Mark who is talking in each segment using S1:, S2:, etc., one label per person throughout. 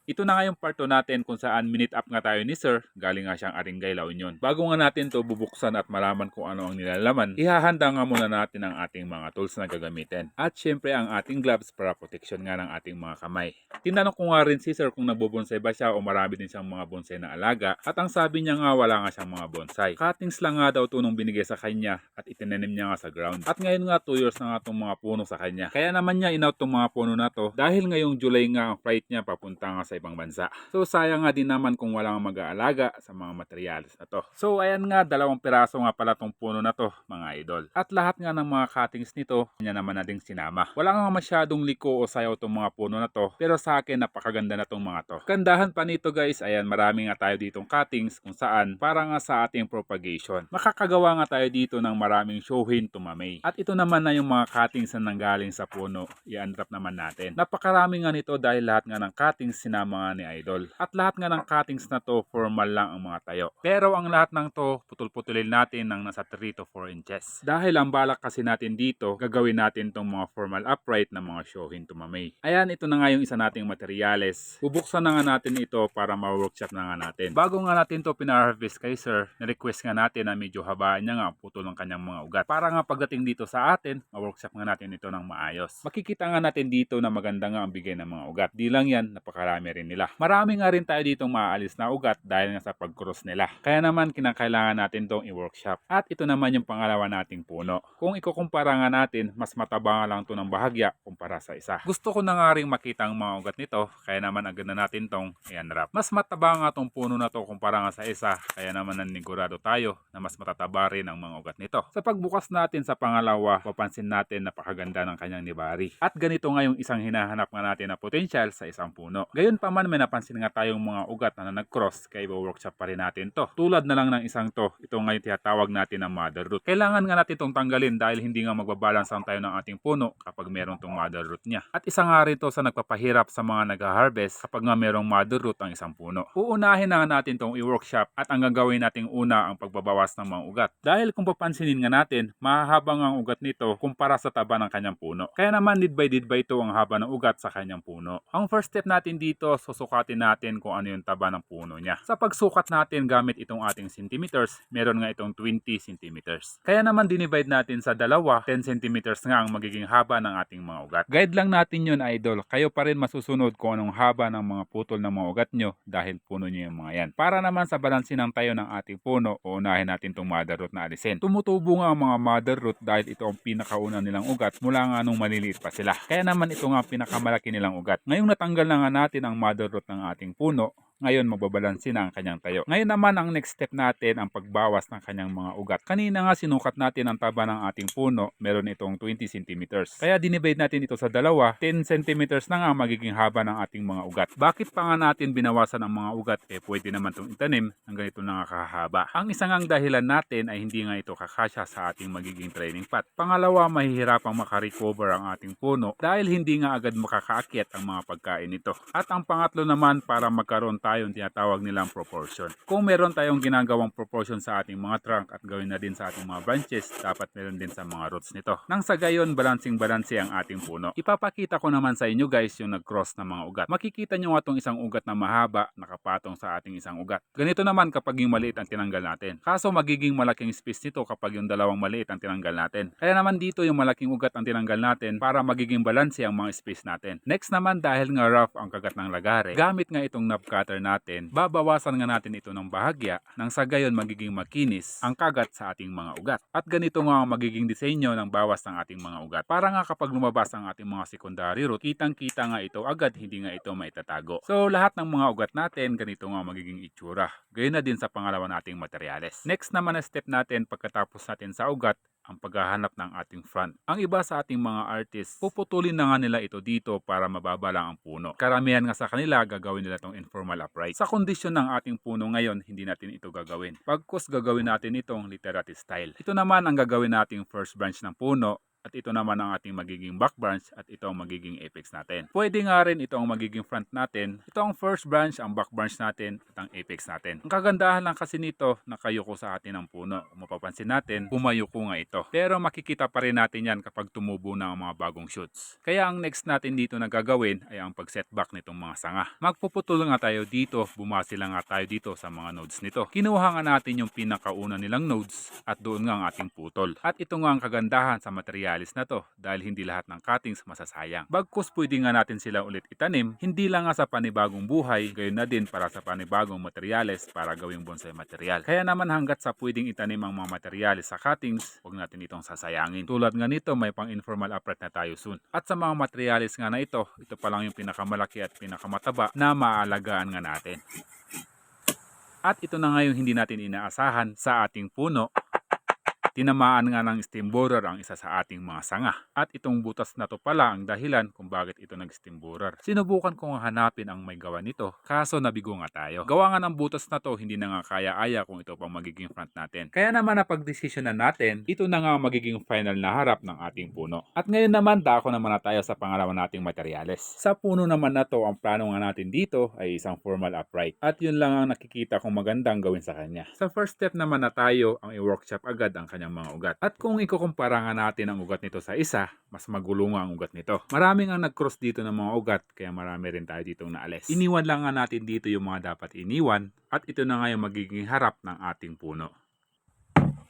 S1: Ito na nga yung part 2 natin kung saan minute up nga tayo ni Sir, galing nga siyang Aringay, La Union. Bago nga natin to bubuksan at malaman kung ano ang nilalaman, ihahanda nga muna natin ang ating mga tools na gagamitin. At syempre ang ating gloves para protection nga ng ating mga kamay. Tinanong ko nga rin si Sir kung nagbobonsai ba siya o marami din siyang mga bonsai na alaga. At ang sabi niya nga wala nga siyang mga bonsai. Cuttings lang nga daw ito nung binigay sa kanya at itinanim niya nga sa ground. At ngayon nga 2 years na nga itong mga puno sa kanya. Kaya naman niya inout itong mga puno na to dahil ngayong July nga ang flight niya papunta nga sa ibang bansa. So sayang nga din naman kung walang mag-aalaga sa mga materials na to. So ayan nga, 2 piraso nga pala tong puno na to, mga idol. At lahat nga ng mga cuttings nito, niya naman na ding sinama. Wala nga masyadong liko o sayaw tong mga puno na to, pero sa akin napakaganda na tong mga to. Gandahan pa nito guys, ayan, marami nga tayo ditong cuttings kung saan para nga sa ating propagation. Makakagawa nga tayo dito ng maraming shohin tumamay. At ito naman na yung mga cuttings na nanggaling sa puno, i-unwrap naman natin. Napakarami nga nito dahil lahat nga ng cuttings sinama nga ni Idol. At lahat nga ng cuttings na to, formal lang ang mga tayo. Pero ang lahat ng to, putol-putulin natin ng nasa 3 to 4 inches. Dahil ang balak kasi natin dito, gagawin natin tong mga formal upright na mga shohin tumamay. Ayan, ito na nga yung isa nating materyales. Bubuksan na nga natin ito para ma-workshop na nga natin. Bago nga natin to pina-harvest kay Sir, na-request nga natin na medyo habaan niya nga ang putol ng kanyang mga ugat. Para nga pagdating dito sa atin, ma-workshop nga natin ito ng maayos. Makikita nga natin dito na maganda nga ang bigay ng mga ugat. Di lang yan, napakarami rin nila. Marami nga rin tayo ditong maaalis na ugat dahil nga sa pag-cross nila. Kaya naman kinakailangan natin tong i-workshop. At ito naman yung pangalawa nating puno. Kung ikukumpara nga natin, mas mataba nga lang to ng bahagya kumpara sa isa. Gusto ko na nga rin makita ang mga ugat nito, kaya naman agad na natin tong i-unwrap. Mas mataba nga tong puno na to kumpara nga sa isa, kaya naman nanigurado tayo na mas matataba rin ang mga ugat nito. Sa pagbukas natin sa pangalawa, papansin natin napakaganda ng kanyang nibari. At ganito nga yung isang hinahanap nga natin na potential sa isang puno. Gayon pa man, may napansin nga tayong mga ugat na nag-cross, kaya i-workshop pa rin natin to. Tulad na lang ng isang to, ito nga yung tinatawag natin na mother root. Kailangan nga natin itong tanggalin dahil hindi nga magbabalance ang tayo ng ating puno kapag meron tong mother root niya. At isa nga rin to sa nagpapahirap sa mga nag-harvest kapag nga merong mother root ang isang puno. Uunahin na nga natin tong i-workshop at ang gagawin nating una ang pagbabawas ng mga ugat. Dahil kung papansinin nga natin, mahahabang ang ugat nito kumpara sa taba ng kanyang puno. Kaya naman lead by ito ang haba ng ugat sa kanyang puno. Ang first step natin dito, susukatin natin kung ano yung taba ng puno niya. Sa pagsukat natin gamit itong ating centimeters, meron nga itong 20 centimeters. Kaya naman dinivide natin sa dalawa, 10 centimeters nga ang magiging haba ng ating mga ugat. Guide lang natin yun, idol. Kayo pa rin masusunod kung anong haba ng mga putol ng mga ugat nyo dahil puno nyo yung mga yan. Para naman sa balansin ng tayo ng ating puno, uunahin natin itong mother root na alisin. Tumutubo nga ang mga mother root dahil ito ang pinakauna nilang ugat mula nga nung maliliit pa sila. Kaya naman ito nga ang pinakamalaki nilang ugat. Ngayong natanggal na nga natin ang mother root ng ating puno, ngayon magbabalansin na ang kanyang tayo. Ngayon naman ang next step natin ang pagbawas ng kanyang mga ugat. Kanina nga sinukat natin ang taba ng ating puno, meron itong 20 centimeters. Kaya dinivide natin ito sa dalawa, 10 centimeters na nga ang magiging haba ng ating mga ugat. Bakit pa nga natin binawasan ang mga ugat? Pwede naman itong itanim ng ganito na kahaba. Ang isang ang dahilan natin ay hindi nga ito kakasya sa ating magiging training pot. Pangalawa, mahihirapang makarecover ang ating puno dahil hindi nga agad makakaakyat ang mga pagkain nito. At ang pangatlo naman, para magkaroon tayong tinatawag nilang proportion. Kung meron tayong ginagawang proportion sa ating mga trunk at gawin na din sa ating mga branches, dapat meron din sa mga roots nito. Nang sa gayon, balancing-balanse ang ating puno. Ipapakita ko naman sa inyo guys yung nag-cross na mga ugat. Makikita nyo nga itong isang ugat na mahaba, nakapatong sa ating isang ugat. Ganito naman kapag yung maliit ang tinanggal natin. Kaso magiging malaking space nito kapag yung dalawang maliit ang tinanggal natin. Kaya naman dito yung malaking ugat ang tinanggal natin para magiging balanse ang mga space natin. Next naman, dahil nga rough ang kagat ng lagare, gamit nga itong knob cutter natin, babawasan nga natin ito ng bahagya nang sa gayon magiging makinis ang kagat sa ating mga ugat. At ganito nga ang magiging disenyo ng bawas ng ating mga ugat. Para nga kapag lumabas ang ating mga secondary root, kitang-kita nga ito agad, hindi nga ito maitatago. So lahat ng mga ugat natin, ganito nga magiging itsura. Gayon na din sa pangalawa nating materyales. Next naman na step natin pagkatapos natin sa ugat, ang paghahanap ng ating front. Ang iba sa ating mga artists, puputulin na nga nila ito dito para mababa lang ang puno. Karamihan nga sa kanila, gagawin nila itong informal upright. Sa kondisyon ng ating puno ngayon, hindi natin ito gagawin. Pagkus gagawin natin itong literati style. Ito naman ang gagawin nating first branch ng puno at ito naman ang ating magiging back branch at ito ang magiging apex natin. Pwede nga rin ito ang magiging front natin. Ito ang first branch, ang back branch natin at ang apex natin. Ang kagandahan lang kasi nito, nakayuko sa atin ang puno. Kung mapapansin natin, pumayuko nga ito. Pero makikita pa rin natin yan kapag tumubo na ang mga bagong shoots. Kaya ang next natin dito na gagawin ay ang pag-setback nitong mga sanga. Magpuputol nga tayo dito, bumase lang nga tayo dito sa mga nodes nito. Kinuha nga natin yung pinakauna nilang nodes at doon nga ang ating putol. At ito nga ang kagandahan sa materialis na to dahil hindi lahat ng cuttings masasayang. Bagkus pwede nga natin sila ulit itanim, hindi lang nga sa panibagong buhay, gayon na din para sa panibagong materyales para gawing bonsai material. Kaya naman hanggat sa pwedeng itanim ang mga materyales sa cuttings, huwag natin itong sasayangin. Tulad nga nito, may pang informal upright na tayo soon. At sa mga materyales nga na ito pa lang yung pinakamalaki at pinakamataba na maaalagaan nga natin. At ito na nga yung hindi natin inaasahan sa ating puno. Tinamaan nga ng stem borer ang isa sa ating mga sanga. At itong butas na to pala ang dahilan kung bakit ito nag-stem borer. Sinubukan kong hanapin ang may gawa nito, kaso nabigo nga tayo. Gawa nga ng butas na to, hindi na nga kaya-aya kung ito pang magiging front natin. Kaya naman napag-desisyonan natin, ito na nga ang magiging final na harap ng ating puno. At ngayon naman, dako naman na tayo sa pangalawa nating materyales. Sa puno naman na to, ang plano nga natin dito ay isang formal upright. At yun lang ang nakikita kong magandang gawin sa kanya. Sa first step naman na tayo, ang i-workshop agad ang kanyang mga ugat. At kung ikukumpara nga natin ang ugat nito sa isa, mas magulo nga ang ugat nito. Maraming ang nag-cross dito ng mga ugat, kaya marami rin tayo ditong naalis. Iniwan lang nga natin dito yung mga dapat iniwan, at ito na nga yung magiging harap ng ating puno.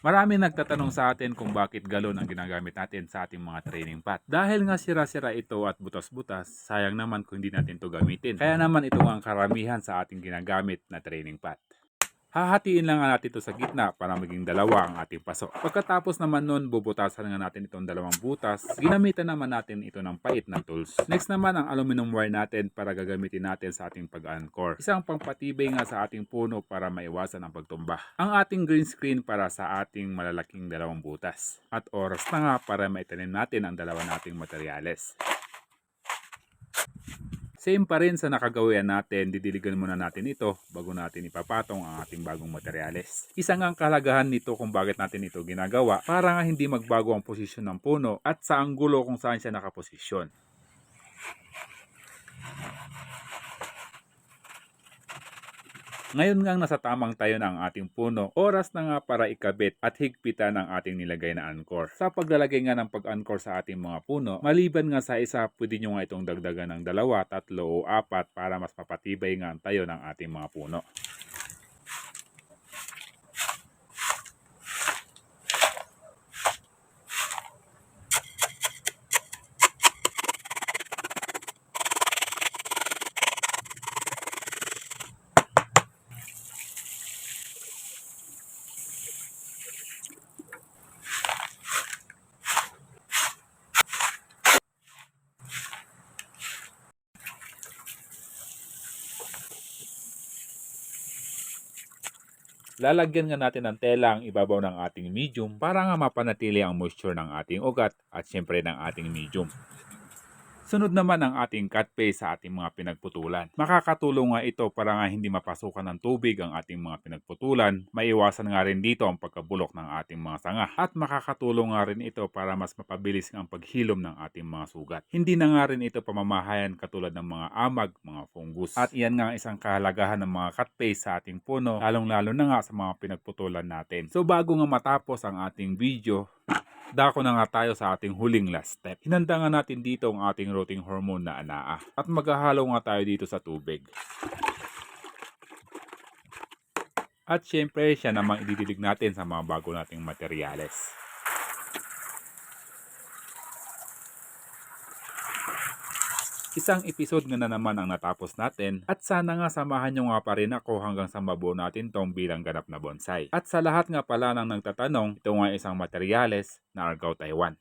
S1: Marami nagtatanong sa atin kung bakit galon ang ginagamit natin sa ating mga training pot. Dahil nga sira-sira ito at butas-butas, sayang naman kung hindi natin ito gamitin. Kaya naman ito ang karamihan sa ating ginagamit na training pot. Hahatiin lang natin ito sa gitna para maging dalawa ang ating paso. Pagkatapos naman nun, bubutasan nga natin itong dalawang butas. Ginamitan naman natin ito ng pait na tools. Next naman ang aluminum wire natin para gagamitin natin sa ating pag-anchor. Isang pangpatibay nga sa ating puno para maiwasan ang pagtumba. Ang ating green screen para sa ating malalaking dalawang butas. At oras na nga para maitanim natin ang dalawa nating materyales. Same pa rin sa nakagawian natin, didiligan muna natin ito bago natin ipapatong ang ating bagong materyales. Isa nga ang kahalagahan nito kung bakit natin ito ginagawa para nga hindi magbago ang posisyon ng puno at sa anggulo kung saan siya nakaposisyon. Ngayon nga nasa tamang tayo na ang ating puno, oras na nga para ikabit at higpitan ang ating nilagay na anchor. Sa paglalagay nga ng pag-anchor sa ating mga puno, maliban nga sa isa, pwede nyo nga itong dagdagan ng 2, 3 o 4 para mas mapatibay nga ang tayo ng ating mga puno. Lalagyan nga natin ng tela ang ibabaw ng ating medium para nga mapanatili ang moisture ng ating ugat at syempre ng ating medium. Sunod naman ang ating cut paste sa ating mga pinagputulan. Makakatulong nga ito para nga hindi mapasukan ng tubig ang ating mga pinagputulan. Maiwasan nga rin dito ang pagkabulok ng ating mga sanga. At makakatulong nga rin ito para mas mapabilis ang paghilom ng ating mga sugat. Hindi na nga rin ito pamamahayan katulad ng mga amag, mga fungus. At iyan nga ang isang kahalagahan ng mga cut paste sa ating puno, lalong-lalo na nga sa mga pinagputulan natin. So bago nga matapos ang ating video, dako na nga tayo sa ating huling last step. Hinanda nga natin dito ang ating rooting hormone na anaa. At maghahalo nga tayo dito sa tubig. At syempre, siya namang ididilig natin sa mga bago nating materyales. Isang episode nga na naman ang natapos natin at sana nga samahan nyo nga pa rin ako hanggang sa mabuo natin tong bilang ganap na bonsai. At sa lahat nga pala ng nagtatanong, ito nga isang materyales na Argao Taiwan.